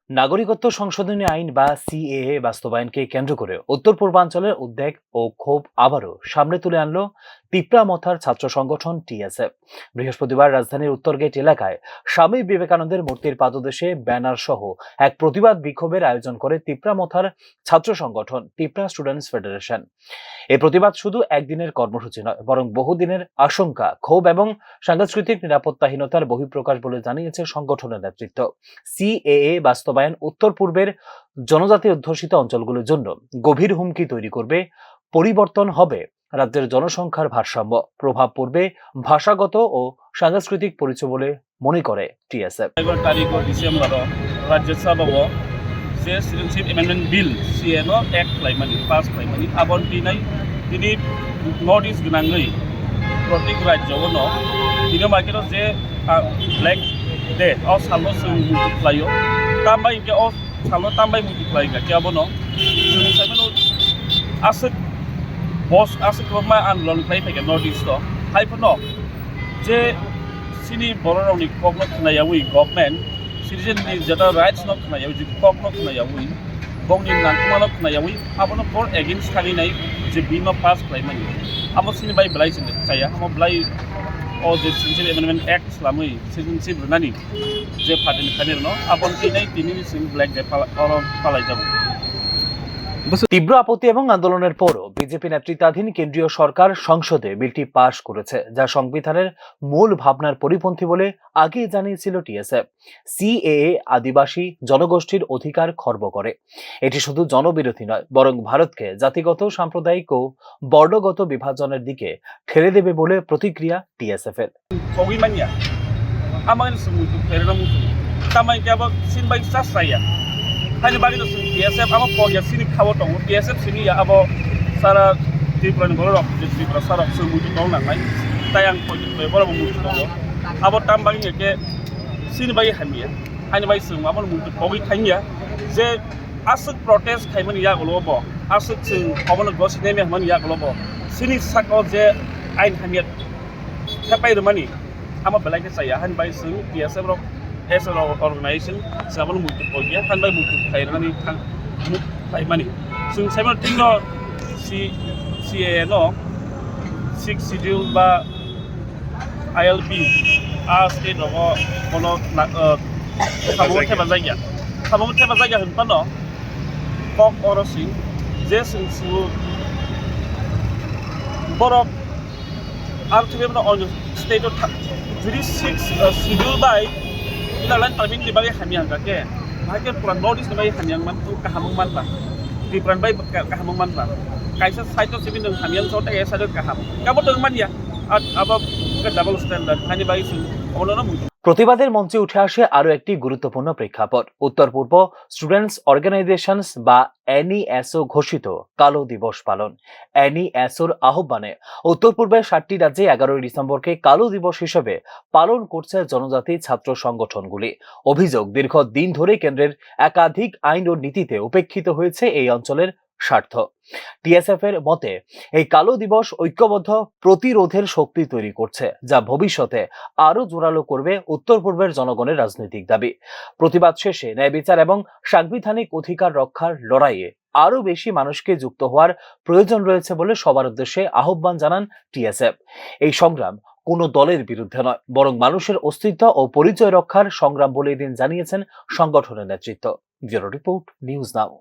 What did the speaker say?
নাগরিকত্ব সংশোধনী আইন বা সিএএ বাস্তবায়নকে কেন্দ্র করে উত্তর পূর্বাঞ্চলের উদ্বেগ ও ক্ষোভ আবারও সামনে তুলে আনলো তিপ্রামথার ছাত্র সংগঠন টিএসএফ। বৃহস্পতিবার রাজধানীর উত্তর গেট এলাকায় স্বামী বিবেকানন্দের মূর্তির পাদদেশে ব্যানার সহ এক প্রতিবাদ বিক্ষোভের আয়োজন করে তিপ্রামথার ছাত্র সংগঠন তিপ্রা স্টুডেন্টস ফেডারেশন। এই প্রতিবাদ শুধু একদিনের কর্মসূচি নয়, বরং বহুদিনের আশঙ্কা, ক্ষোভ এবং সাংস্কৃতিক নিরাপত্তাহীনতার বহিঃপ্রকাশ বলে জানিয়েছে সংগঠনের নেতৃত্ব। সিএএ বাস্তবায়ন উত্তর পূর্বের জনজাতি অধ্যুষিত অঞ্চলগুলোর জন্য গভীর হুমকি তৈরি করবে। পরিবর্তন হবে রাজ্যের জনসংখ্যার ভারসাম্য, প্রভাব পড়বে ভাষাগত ও সাংস্কৃতিক পরিচয় বলে মনে করে টিএসএফ। जे सिटिजनशिप एमेन्डमेन्ट बिल सिएन एक्ट खालामनानै पास खालामनानै आबन दिनै दिनै नर्थ इस्ट गोनाङै प्रत्येक राज्योआवनो दिनै मार्केटाव जे ब्लेक डे अ सालो जों मुलुगलायो तामबाय के अ सालो तामबाय मुलुगलायो गाखियावनो जोंनि साइमानो आसो बस आसो मा आन्दोलन खालामफैगोन नर्थ इस्टआव हायफोरनो जे सिनि बर' रावनि ककनो खोनायावै government citizen ni jata rights no khna yawi ji kok no khna yawi bongni nangkuma no khna yawi abono for against khali nai je bill no pass khlai mani abo sini bai blai sin saya amo blai o je citizenship amendment act slamui citizenship runani je phatin khanir no abon tinai tini sin black day palai jabu। তীব্র আপত্তি এবং আন্দোলনের পরও BJP নেতৃত্বাধীন কেন্দ্রীয় সরকার সংসদে বিলটি পাশ করেছে, যা সংবিধানের মূল ভাবনার পরিপন্থী বলে আগেই জানিয়েছিল টিএসএফ। সিএএ আদিবাসী জনগোষ্ঠীর অধিকার খর্ব করে। এটি শুধু জনবিরোধী নয়, বরং ভারতকে জাতিগত, সাম্প্রদায়িক ও বর্ণগত বিভাজনের দিকে ঠেলে দেবে বলে প্রতিক্রিয়া টিএসএফ এর। Hani bagi tu TSF ama pogya sini kawo tong TSF sini ya abo sara Tripura ni borok je Tripura sara semuju tong nangai tayang pogya be borok muju tong abo tambang ye ke sini bagi hamia hani bagi sung abo muju pogi khanya je asuk protest khaimani ya golobo asuk sing abo no gosi neme hamani ya golobo sini sako je ain hamia thapai rumani ama belai ke saya hani bagi sung TSF rok as an organization sabon mutu pogya kan bai mutu khairani thang muk khaimani sung saimon tingno CA no 6 schedule ba ILP a state of kono khamong theba jaya hun pano kok orosi je sung su borok artibe no on state of 36 schedule by lalan palming di bagi hamiang kake bahkan puran nordis di bagi hamiang man tu kahamung man lah di puran bai kahamung man lah kaisa saito simin deng hamiang so tak esa deng kaham kamu deng man ya apa ke double standard hani bagi sun ono na mutu। প্রতিবাদের মঞ্চে উঠে আসে আরো একটি গুরুত্বপূর্ণ প্রেক্ষাপট। উত্তর পূর্ব students organisations বা এনইএসও ঘোষিত কালো দিবস পালন। এনইএসওর আহ্বানে উত্তর পূর্বের 7টি রাজ্যে 11 ডিসেম্বরকে কালো দিবস হিসেবে পালন করছে জনজাতি ছাত্র সংগঠনগুলি। অভিযোগ, দীর্ঘদিন ধরে কেন্দ্রের একাধিক আইন ও নীতিতে উপেক্ষিত হয়েছে এই অঞ্চলের স্বার্থ। টিএসএফ এর মতে এই কালো দিবস ঐক্যবদ্ধ প্রতিরোধের শক্তি তৈরি করছে, যা ভবিষ্যতে আরো জোরালো করবে উত্তর পূর্বের জনগণের রাজনৈতিক দাবি। প্রতিবাদ শেষে ন্যায় বিচার এবং সাংবিধানিক অধিকার রক্ষার লড়াইয়ে আরো বেশি মানুষকে যুক্ত হওয়ার প্রয়োজন রয়েছে বলে সবার উদ্দেশ্যে আহ্বান জানান টিএসএফ। এই সংগ্রাম কোনো দলের বিরুদ্ধে নয়, বরং মানুষের অস্তিত্ব ও পরিচয় রক্ষার সংগ্রাম বলে এদিন জানিয়েছেন সংগঠনের নেতৃত্ব। Bureau report, news now.